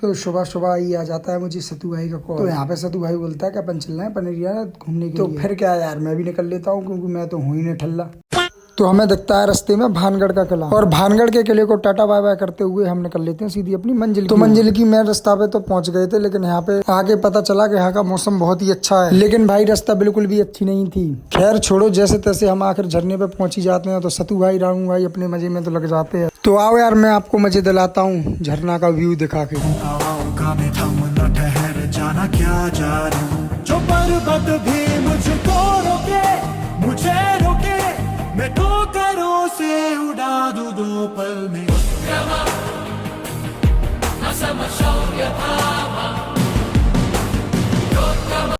तो सुबह सुबह ही आ जाता है मुझे सतू भाई का कॉल। तो यहाँ पे सतू भाई बोलता है कि अपन चल रहे हैं पनेरिया घूमने के लिए। तो फिर क्या यार, मैं भी निकल लेता हूँ क्योंकि मैं तो हूँ ही नहीं ठल्ला। तो हमें दिखता है रास्ते में भानगढ़ का किला, और भानगढ़ के किले को टाटा बाय बाय करते हुए हम निकल लेते हैं सीधी अपनी मंजिल। तो मंजिल की मेन रास्ता पे तो पहुंच गए थे, लेकिन यहाँ पे आगे पता चला कि यहाँ का मौसम बहुत ही अच्छा है, लेकिन भाई रास्ता बिल्कुल भी अच्छी नहीं थी। खैर छोड़ो, जैसे तैसे हम आखिर झरने पे पहुंच ही जाते हैं। तो सतू भाई रानू भाई अपने मजे में तो लग जाते हैं। तो आओ यार, मैं आपको मजे दिलाता हूँ झरना का व्यू दिखा के। जाना क्या जा रहा जो पर्वत भी मुझको रोके, मुझे रोके, मैं ठोकरों से उड़ा दूं 2 पल में।